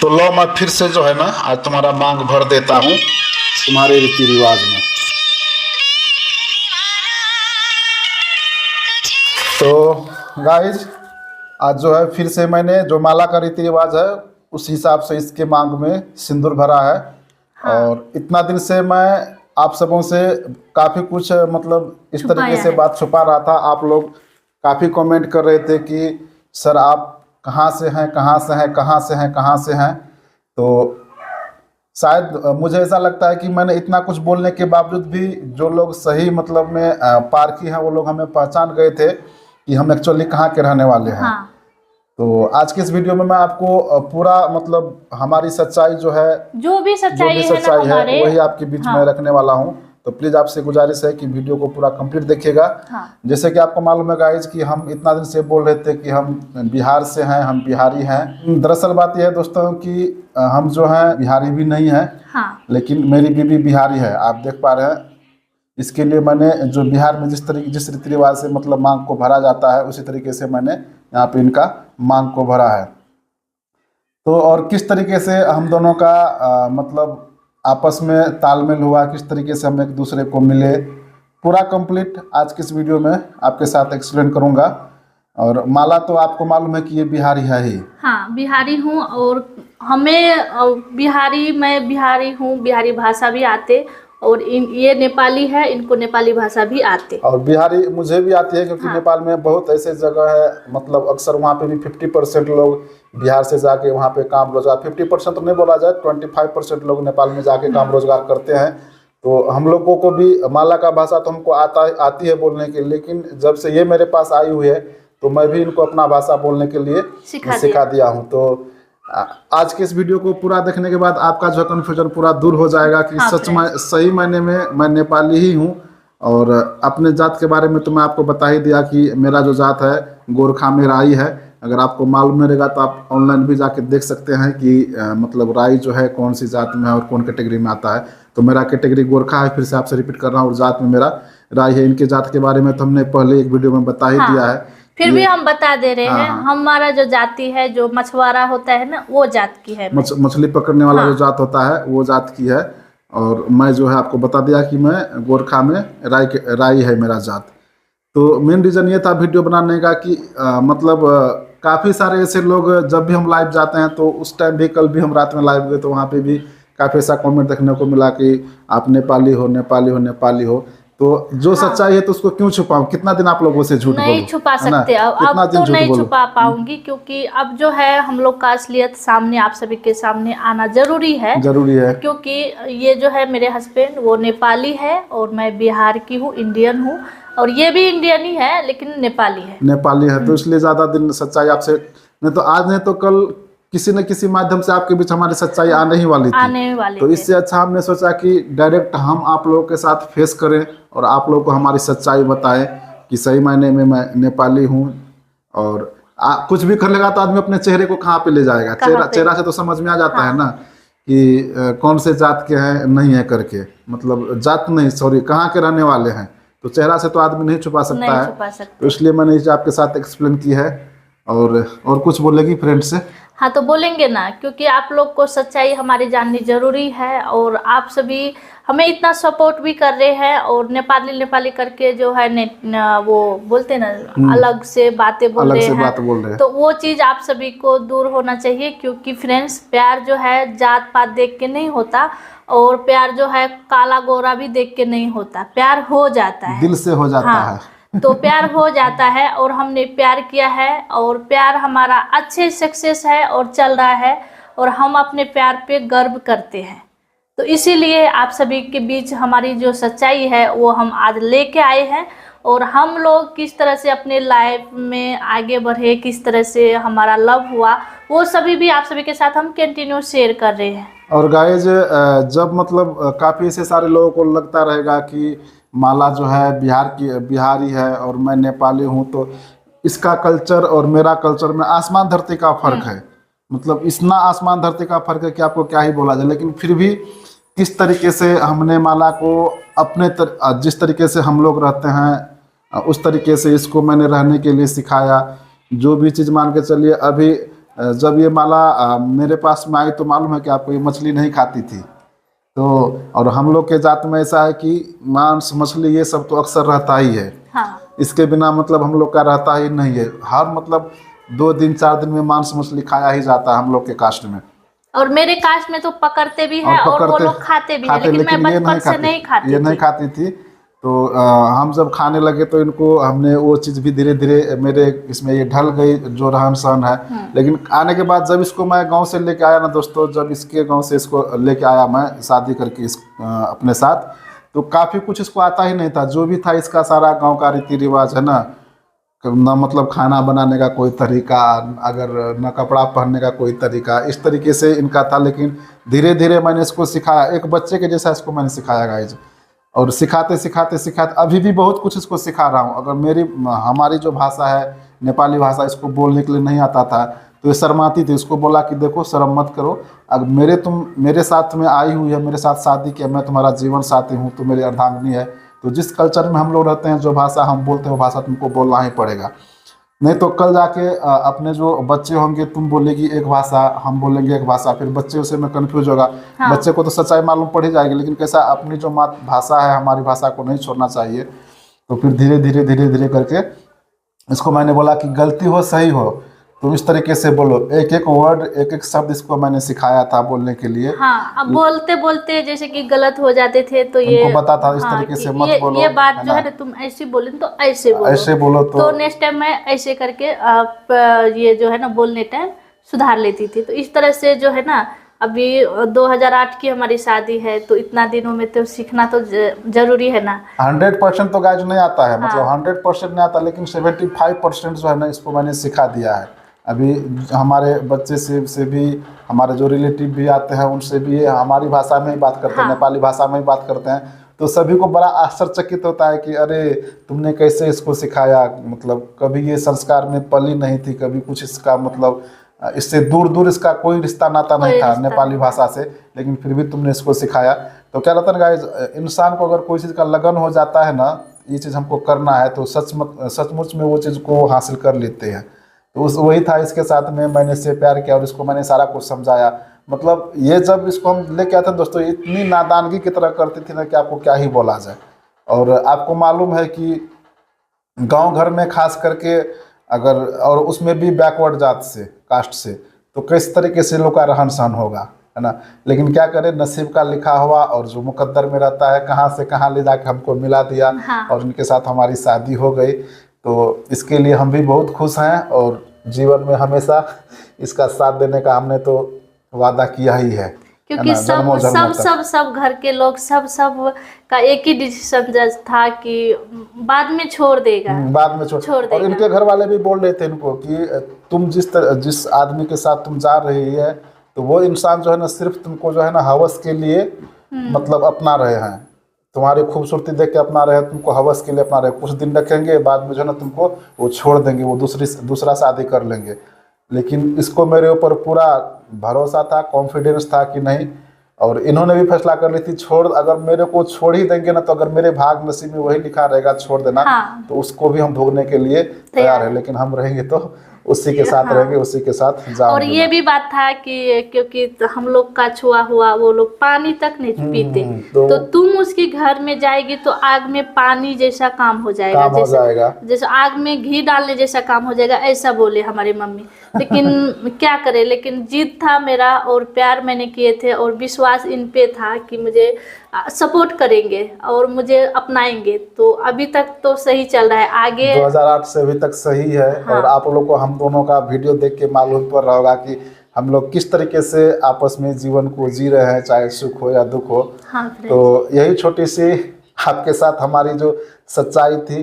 तो लो मैं फिर से जो है ना आज तुम्हारा मांग भर देता हूँ तुम्हारे रीति रिवाज में। तो गाइज आज जो है फिर से मैंने जो माला का रीति रिवाज है उस हिसाब से इसके मांग में सिंदूर भरा है। हाँ। और इतना दिन से मैं आप सबों से काफ़ी कुछ मतलब इस तरीके से बात छुपा रहा था। आप लोग काफ़ी कमेंट कर रहे थे कि सर आप कहाँ से हैं, कहाँ से हैं, कहाँ से हैं, कहाँ से हैं। तो शायद मुझे ऐसा लगता है कि मैंने इतना कुछ बोलने के बावजूद भी जो लोग सही मतलब में पारखी हैं वो लोग हमें पहचान गए थे कि हम एक्चुअली कहाँ के रहने वाले हैं। हाँ। तो आज के इस वीडियो में मैं आपको पूरा मतलब हमारी सच्चाई जो है जो भी सच्चाई है वही आपके बीच में रखने वाला हूँ। तो प्लीज आपसे गुजारिश है कि वीडियो को पूरा कंप्लीट देखिएगा। हाँ। जैसे कि आपको मालूम है गाइज कि हम इतना दिन से बोल रहे थे कि हम बिहार से हैं, हम बिहारी हैं। दरअसल बात यह है दोस्तों कि हम जो हैं बिहारी भी नहीं हैं। हाँ। लेकिन मेरी बीवी बिहारी है, आप देख पा रहे हैं। इसके लिए मैंने जो बिहार में जिस रीति रिवाज से मतलब मांग को भरा जाता है उसी तरीके से मैंने यहाँ पे इनका मांग को भरा है। तो और किस तरीके से हम दोनों का मतलब आपस में तालमेल हुआ, किस तरीके से हम एक दूसरे को मिले, पूरा कंप्लीट आज की इस वीडियो में आपके साथ एक्सप्लेन करूंगा। और माला तो आपको मालूम है कि ये बिहारी है ही। हाँ, बिहारी हूँ और हमें मैं बिहारी हूँ, बिहारी भाषा भी आते और ये नेपाली है, इनको नेपाली भाषा भी आते। और बिहारी मुझे भी आती है क्योंकि हाँ। नेपाल में बहुत ऐसे जगह है मतलब अक्सर वहाँ पे भी 50% लोग बिहार से जाके वहाँ पे काम रोजगार 50% तो नहीं बोला जाए 25% लोग नेपाल में जाके काम रोजगार करते हैं। तो हम लोगों को भी माला का भाषा तो हमको आती है बोलने के, लेकिन जब से ये मेरे पास आई हुई है तो मैं भी इनको अपना भाषा बोलने के लिए सिखा दिया हूँ। तो आज के इस वीडियो को पूरा देखने के बाद आपका जो कन्फ्यूजन पूरा दूर हो जाएगा कि हाँ, सच में सही मायने में मैं नेपाली ही हूँ। और अपने जात के बारे में तो मैं आपको बता ही दिया कि मेरा जो जात है गोरखा में राई है। अगर आपको मालूम नहीं रहेगा तो आप ऑनलाइन भी जाके देख सकते हैं कि मतलब राई जो है कौन सी जात में है और कौन कैटेगरी में आता है। तो मेरा कैटेगरी गोरखा है, फिर से आपसे रिपीट कर रहा हूँ, और जात में मेरा राई है। इनके जात के बारे में तो हमने पहले एक वीडियो में बता ही दिया है, फिर भी हम बता दे रहे हैं। हमारा जो जाति है जो मछुआरा होता है ना वो जात की है, मछली पकड़ने वाला जो जात होता है वो जात की है। और मैं जो है आपको बता दिया कि मैं गोरखा में राई है मेरा जात। तो मेन रीज़न ये था वीडियो बनाने का कि मतलब काफ़ी सारे ऐसे लोग जब भी हम लाइव जाते हैं तो उस टाइम भी कल भी हम रात में लाइव गए तो वहाँ पे भी काफ़ी ऐसा कमेंट देखने को मिला कि आप नेपाली हो, नेपाली हो, नेपाली हो। तो जो सच्चाई है तो उसको क्यों छुपाऊं? कितना दिन आप लोगों से झूठ बोलूं? नहीं छुपा सकते अब तो नहीं छुपा पाऊंगी क्योंकि अब जो है हम लोग का असलियत सामने आप सभी के सामने आना जरूरी है क्योंकि ये जो है मेरे हस्बैंड वो नेपाली है और मैं बिहार की हूँ, इंडियन हूँ। और ये भी इंडियन ही है लेकिन नेपाली है तो इसलिए ज्यादा दिन सच्चाई आपसे नहीं तो आज नहीं तो कल किसी न किसी माध्यम से आपके बीच हमारी सच्चाई आने ही वाली थी। तो इससे अच्छा हमने सोचा कि डायरेक्ट हम आप लोगों के साथ फेस करें और आप लोगों को हमारी सच्चाई बताएं कि सही मायने में मैं नेपाली हूँ। और कुछ भी कर लेगा तो आदमी अपने चेहरे को कहाँ पे ले जाएगा? चेहरा से तो समझ में आ जाता है ना कि कौन से जात के हैं नहीं है करके, मतलब जात नहीं सॉरी कहाँ के रहने वाले हैं। तो चेहरा से तो आदमी नहीं छुपा सकता है। तो इसलिए मैंने इसे आपके साथ एक्सप्लेन की है। और कुछ बोलेगी फ्रेंड से? हाँ तो बोलेंगे ना, क्योंकि आप लोग को सच्चाई हमारी जाननी जरूरी है और आप सभी हमें इतना सपोर्ट भी कर रहे हैं। और नेपाली करके जो है वो बोलते ना अलग से बातें बोल रहे हैं तो वो चीज़ आप सभी को दूर होना चाहिए। क्योंकि फ्रेंड्स प्यार जो है जात पात देख के नहीं होता और प्यार जो है काला गोरा भी देख के नहीं होता, प्यार हो जाता है, दिल से हो जाता है। तो प्यार हो जाता है और हमने प्यार किया है और प्यार हमारा अच्छे सक्सेस है और चल रहा है और हम अपने प्यार पे गर्व करते हैं। तो इसीलिए आप सभी के बीच हमारी जो सच्चाई है वो हम आज लेके आए हैं और हम लोग किस तरह से अपने लाइफ में आगे बढ़े, किस तरह से हमारा लव हुआ, वो सभी भी आप सभी के साथ हम कंटिन्यू शेयर कर रहे हैं। और गाइज जब मतलब काफ़ी ऐसे सारे लोगों को लगता रहेगा कि माला जो है बिहारी है और मैं नेपाली हूँ तो इसका कल्चर और मेरा कल्चर में आसमान धरती का फ़र्क है। मतलब इतना आसमान धरती का फ़र्क है कि आपको क्या ही बोला जाए। लेकिन फिर भी किस तरीके से हमने माला को अपने जिस तरीके से हम लोग रहते हैं उस तरीके से इसको मैंने रहने के लिए सिखाया। जो भी चीज़ मान के चलिए अभी जब ये माला मेरे पास में आई तो मालूम है कि आपको ये मछली नहीं खाती थी। तो और हम लोग के जात में ऐसा है कि मांस मछली ये सब तो अक्सर रहता ही है। हाँ। इसके बिना मतलब हम लोग का रहता ही नहीं है। हर मतलब 2 दिन 4 दिन में मांस मछली खाया ही जाता है हम लोग के कास्ट में। और मेरे कास्ट में तो पकड़ते भी और है और वो पकड़ते लोग खाते भी है, खाते, लेकिन मैं लेकिन ये बचपन नहीं से नहीं खाती ये नहीं थी। खाती थी। तो हम जब खाने लगे तो इनको हमने वो चीज़ भी धीरे धीरे मेरे इसमें ये ढल गई जो रहन सहन है। लेकिन आने के बाद जब इसको मैं गांव से लेके आया ना दोस्तों, जब इसके गांव से इसको लेके आया मैं शादी करके अपने साथ, तो काफ़ी कुछ इसको आता ही नहीं था। जो भी था इसका सारा गांव का रीति रिवाज है ना, न मतलब खाना बनाने का कोई तरीका, अगर न कपड़ा पहनने का कोई तरीका, इस तरीके से इनका था। लेकिन धीरे धीरे मैंने इसको सिखाया, एक बच्चे के जैसा इसको मैंने सिखाया गाइज। और सिखाते सिखाते सिखाते अभी भी बहुत कुछ इसको सिखा रहा हूँ। अगर हमारी जो भाषा है नेपाली भाषा, इसको बोलने के लिए नहीं आता था तो ये शर्माती थी। इसको बोला कि देखो शर्म मत करो, अगर तुम मेरे साथ में आई हुई है, मेरे साथ शादी किया, मैं तुम्हारा जीवन साथी हूँ, तो मेरी अर्धांगिनी है, तो जिस कल्चर में हम लोग रहते हैं, जो भाषा हम बोलते हैं वो भाषा तुमको बोलना ही पड़ेगा। नहीं तो कल जाके अपने जो बच्चे होंगे, तुम बोलेगी एक भाषा, हम बोलेंगे एक भाषा, फिर बच्चे उसे में कन्फ्यूज होगा। हाँ। बच्चे को तो सच्चाई मालूम पड़ ही जाएगी, लेकिन कैसा अपनी जो मात भाषा है, हमारी भाषा को नहीं छोड़ना चाहिए। तो फिर धीरे धीरे करके इसको मैंने बोला कि गलती हो सही हो तुम इस तरीके से बोलो, एक एक वर्ड एक एक शब्द इसको मैंने सिखाया था बोलने के लिए। हाँ, अब बोलते बोलते जैसे कि गलत हो जाते थे तो ये उनको पता था इस हाँ, तरीके कि से मत बोलो, ये बात है जो ना, है ना तुम ऐसे बोले तो ऐसे बोलो, ऐसे बोलो। तो नेक्स्ट टाइम मैं ऐसे करके आप ये जो है ना बोलने टाइम सुधार लेती थी। तो इस तरह से जो है ना, अभी 2008 की हमारी शादी है, तो इतना दिनों में तो सीखना तो जरूरी है ना। 100% तो गाइज नहीं आता है, मतलब हाँ। 100% नहीं आता, लेकिन 75% जो है ना इसको मैंने सिखा दिया है। अभी हमारे बच्चे से भी, हमारे जो रिलेटिव भी आते हैं उनसे भी हमारी भाषा में ही बात करते हैं, हाँ। नेपाली भाषा में ही बात करते हैं। तो सभी को बड़ा आश्चर्यचकित होता है कि अरे तुमने कैसे इसको सिखाया, मतलब कभी ये संस्कार में पली नहीं थी, कभी कुछ इसका मतलब इससे दूर दूर इसका कोई रिश्ता नाता नहीं कोई था रिश्ता नेपाली नहीं भाषा से, लेकिन फिर भी तुमने इसको सिखाया। तो क्या रहता है गाइज, इंसान को अगर कोई चीज़ का लगन हो जाता है ना, ये चीज़ हमको करना है, तो सचमुच में वो चीज़ को हासिल कर लेते हैं। तो वही था इसके साथ में, मैंने इससे प्यार किया और इसको मैंने सारा कुछ समझाया। मतलब ये जब इसको हम लेके आते हैं दोस्तों, इतनी नादानगी की तरह करती थी ना कि आपको क्या ही बोला जाए। और आपको मालूम है कि गांव घर में खास करके अगर, और उसमें भी बैकवर्ड जात से, कास्ट से, तो किस तरीके से लोग का रहन सहन होगा, है ना। लेकिन क्या करें, नसीब का लिखा हुआ और जो मुकद्दर में रहता है, कहाँ से कहाँ ले जाके हमको मिला दिया। हाँ। और उनके साथ हमारी शादी हो गई। तो इसके लिए हम भी बहुत खुश हैं, और जीवन में हमेशा इसका साथ देने का हमने तो वादा किया ही है क्योंकि ना, सब जन्मों जन्मों तक। सब घर के लोग सब का एक ही डिसीजन था कि बाद में छोड़ देगा, बाद में छोड़ छोड़ और देगा। इनके घर वाले भी बोल रहे थे इनको कि तुम जिस आदमी के साथ तुम जा रही है, तो वो इंसान जो है ना सिर्फ तुमको जो है ना हवस के लिए मतलब अपना रहे हैं, तुम्हारी खूबसूरती देख के अपना रहे हैं, तुमको हवस के लिए अपना रहे, कुछ दिन रखेंगे, बाद में जो है ना तुमको वो छोड़ देंगे, वो दूसरा शादी कर लेंगे। लेकिन इसको मेरे ऊपर पूरा भरोसा था, कॉन्फिडेंस था कि नहीं। और इन्होंने भी फैसला कर ली थी, अगर मेरे को छोड़ ही देंगे ना, तो अगर मेरे भाग नसीब में वही लिखा रहेगा छोड़ देना, हाँ। तो उसको भी हम भोगने के लिए तैयार है। लेकिन हम रहेंगे तो उसी के साथ रहेंगे, उसी के साथ और जाएंगे। ये भी बात था कि क्योंकि हम लोग का छुआ हुआ वो लोग पानी तक नहीं पीते, तो तुम उसके घर में जाएगी तो आग में पानी जैसा काम हो जाएगा, काम हो जाएगा। जैसे आग में घी डालने जैसा काम हो जाएगा, ऐसा बोले हमारी मम्मी। लेकिन क्या करे, लेकिन जिद था मेरा और प्यार मैंने किए थे और विश्वास इन पे था कि मुझे सपोर्ट करेंगे और मुझे अपनाएंगे। तो अभी तक तो सही चल रहा है, आगे 2008 से अभी तक सही है। हाँ। और आप लोगों को हम दोनों का वीडियो देख के मालूम पड़ रहा होगा कि हम लोग किस तरीके से आपस में जीवन को जी रहे हैं, चाहे सुख हो या दुख हो। हाँ। तो यही छोटी सी आपके साथ हमारी जो सच्चाई थी,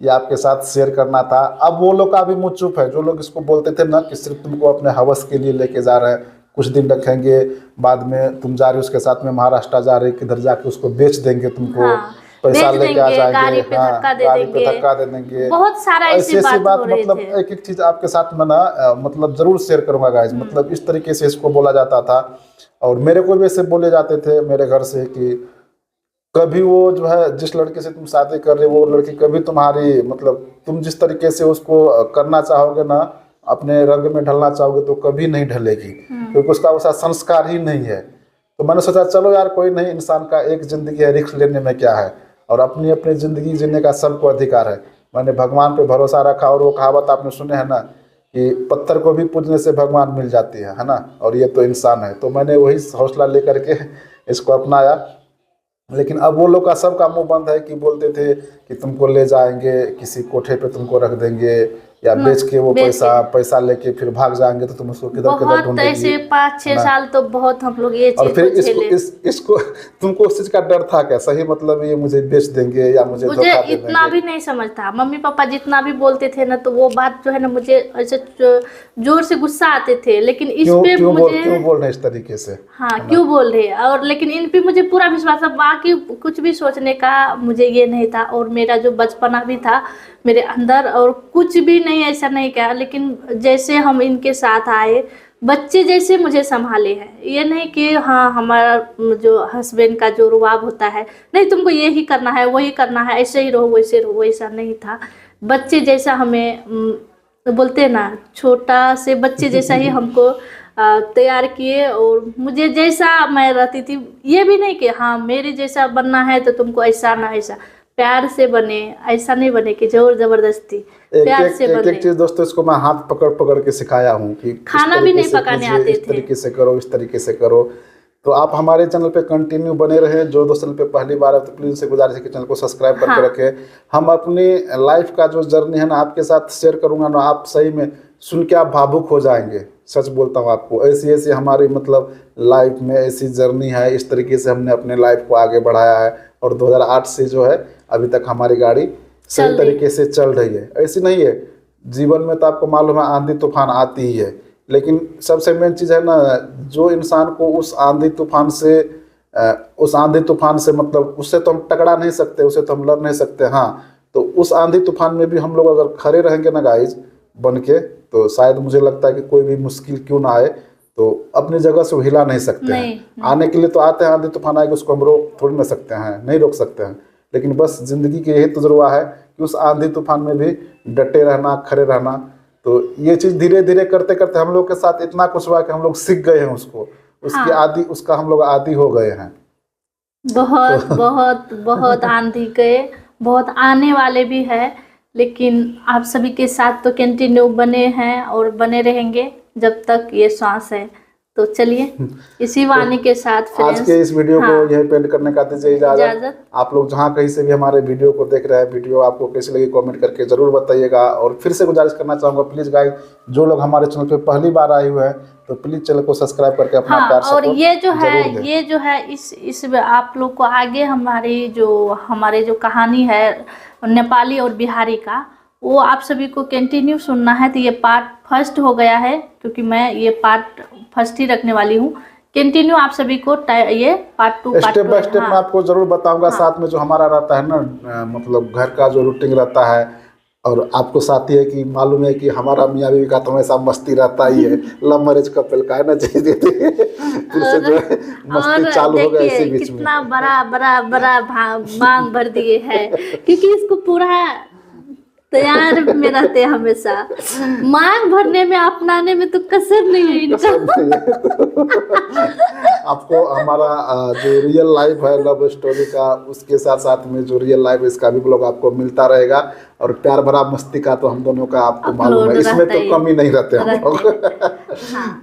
ये आपके साथ शेयर करना था। अब वो लोग का भी मुँह चुप है, जो लोग इसको बोलते थे ना कि सिर्फ तुमको अपने हवस के लिए लेके जा रहे हैं, कुछ दिन रखेंगे, बाद में तुम जा रही उसके साथ में महाराष्ट्र जा रही, किधर जाके उसको बेच देंगे तुमको। हाँ, पैसा बेच लेके आ देंगे, जाएंगे, गाड़ी पे धक्का दे गाड़ी पे देंगे, धक्का दे देंगे, बहुत सारा ऐसी ऐसी बात हो रहे मतलब थे। एक एक चीज आपके साथ में ना मतलब जरूर शेयर करूंगा गाइज। मतलब इस तरीके से इसको बोला जाता था, और मेरे को भी ऐसे बोले जाते थे मेरे घर से कि कभी वो जो है जिस लड़के से तुम शादी कर रहे हो, वो लड़की कभी तुम्हारी मतलब तुम जिस तरीके से उसको करना चाहोगे ना, अपने रंग में ढलना चाहोगे तो कभी नहीं ढलेगी, क्योंकि उसका वैसा संस्कार ही नहीं है। तो मैंने सोचा चलो यार कोई नहीं, इंसान का एक ज़िंदगी है, रिस्क लेने में क्या है, और अपनी अपनी ज़िंदगी जीने का सबको अधिकार है। मैंने भगवान पे भरोसा रखा, और वो कहावत आपने सुने हैं ना कि पत्थर को भी पूजने से भगवान मिल जाती है ना, और ये तो इंसान है। तो मैंने वही हौसला लेकर के इसको अपनाया। लेकिन अब वो लोग का सबका मुंह बंद है कि बोलते थे कि तुमको ले जाएंगे किसी कोठे पे, तुमको रख देंगे, या बेच के वो पैसा लेके फिर भाग जाएंगे, तो तुम उसको किधर किधर बहुत ढूंढेगी। ऐसे 5-6 साल तो बहुत हम लोग ये और चीज फिर को झेले। इसको तुमको उस चीज का डर था क्या? सही मतलब ये मुझे बेच देंगे या मुझे मुझे धोखा दे इतना देंगे? भी नहीं समझ था। मम्मी पापा जितना भी बोलते थे ना, तो वो बात जो है ना मुझे ऐसे जोर से गुस्सा आते थे, लेकिन इस पे क्यों मुझे बोल रहे हैं इस तरीके से? हाँ क्यों बोल रहे, और लेकिन इन पे मुझे पूरा विश्वास था। बाकी कुछ भी सोचने का मुझे ये नहीं था, और मेरा जो बचपना भी था मेरे अंदर, और कुछ भी नहीं ऐसा नहीं किया। लेकिन जैसे हम इनके साथ आए, बच्चे जैसे मुझे संभाले हैं। ये नहीं कि हाँ हमारा जो हस्बैंड का जो रुआब होता है, नहीं तुमको यही करना है वही करना है, ऐसे ही रहो वैसे रहो, वैसा नहीं था। बच्चे जैसा हमें बोलते हैं ना, छोटा से बच्चे जैसा ही हमको तैयार किए। और मुझे जैसा मैं रहती थी, ये भी नहीं कि हाँ मेरे जैसा बनना है तो तुमको ऐसा ना ऐसा, प्यार से बने, ऐसा नहीं बने कि जोर जबरदस्ती, प्यार से बने। एक चीज दोस्तों, इसको मैं हाथ पकड़ पकड़ के सिखाया हूँ कि खाना भी नहीं पकाने आते थे, इस तरीके से करो, इस तरीके से करो। तो आप हमारे चैनल पे कंटिन्यू बने रहे। जो दोस्त चैनल पे पहली बार है तो प्लीज से गुजारिश है कि चैनल को सब्सक्राइब करके रखें। हम अपनी लाइफ का जो जर्नी है ना आपके साथ शेयर करूंगा ना, आप सही में सुन के आप भावुक हो जाएंगे। सच बोलता हूँ आपको, ऐसी ऐसी हमारी मतलब लाइफ में ऐसी जर्नी है, इस तरीके से हमने अपने लाइफ को आगे बढ़ाया है। और 2008 से जो है अभी तक हमारी गाड़ी सही तरीके से चल रही है। ऐसी नहीं है, जीवन में तो आपको मालूम है आंधी तूफान आती ही है, लेकिन सबसे मेन चीज़ है ना, जो इंसान को उस आंधी तूफान से मतलब उससे तो हम टकरा नहीं सकते, उससे तो हम लड़ नहीं सकते। हाँ, तो उस आंधी तूफान में भी हम लोग अगर खड़े रहेंगे ना गाइज बन के, तो शायद मुझे लगता है कि कोई भी मुश्किल क्यों ना आए तो अपनी जगह से हिला नहीं सकते हैं। आने के लिए तो आते हैं, आंधी तूफान आएगा उसको हम रोक थोड़ी ना सकते हैं, नहीं रोक सकते हैं। लेकिन बस जिंदगी की यही तजुर्बा है कि उस आंधी तूफान में भी डटे रहना, खड़े रहना। तो ये चीज़ धीरे धीरे करते करते हम लोग के साथ इतना कुछ हुआ कि हम लोग सीख गए हैं उसको, उसकी आदि, उसका हम लोग आदि हो गए हैं। बहुत बहुत बहुत आंधी गए, बहुत आने वाले भी है, लेकिन आप सभी के साथ तो कंटिन्यू बने हैं और बने रहेंगे जब तक ये सांस है। तो चलिए इसी वाणी के साथ आज के इस वीडियो को यही पेंड करने का दीजिए इजाजत। आप लोग जहाँ कहीं से भी हमारे वीडियो को देख रहे हैं, वीडियो आपको कैसी लगी कमेंट करके जरूर बताइएगा। और फिर से गुजारिश करना चाहूँगा, प्लीज़ गाइस, जो लोग हमारे चैनल पे पहली बार आए हुए हैं तो प्लीज़ चैनल को सब्सक्राइब करके अपना प्यार सपोर्ट और ये जो है इस आप लोग को आगे हमारे जो कहानी है नेपाली और बिहारी का, वो आप सभी को कंटिन्यू सुनना है। तो ये पार्ट फर्स्ट हो गया है, क्योंकि मैं ये पार्ट फर्स्ट ही रखने वाली हूँ। कंटिन्यू आप सभी को ये पार्ट 2 स्टेप बाय स्टेप मैं आपको जरूर बताऊंगा। साथ में जो हमारा रहता है ना, मतलब घर का जो रूटीन रहता है, और आपको साथ ही है कि मालूम है कि हमारा मियाँ बीवी का तो हमेशा मस्ती रहता ही है। लव मैरिज कपल का है ना, चाहिए फिर से जो है मस्ती चालू हो गया इसी बीच में। कितना बड़ा मांग भर दिए है, क्योंकि इसको पूरा तैयार में रहते हैं हमेशा। मांग भरने में, अपनाने में तो कसर नहीं है इनका। आपको हमारा जो रियल लाइफ है लव स्टोरी का, उसके साथ साथ में जो रियल लाइफ है इसका भी ब्लॉग आपको मिलता रहेगा। और प्यार भरा मस्ती का तो हम दोनों का आपको मालूम है, इसमें तो कमी नहीं रहते हम लोग।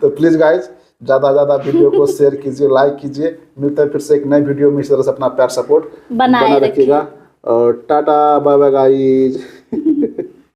तो प्लीज गाइज ज़्यादा वीडियो को शेयर कीजिए, लाइक कीजिए। मिलते हैं फिर से एक नई वीडियो में। इस तरह से अपना प्यार सपोर्ट बनाए रखिएगा। और टाटा बाय बाय गाइज।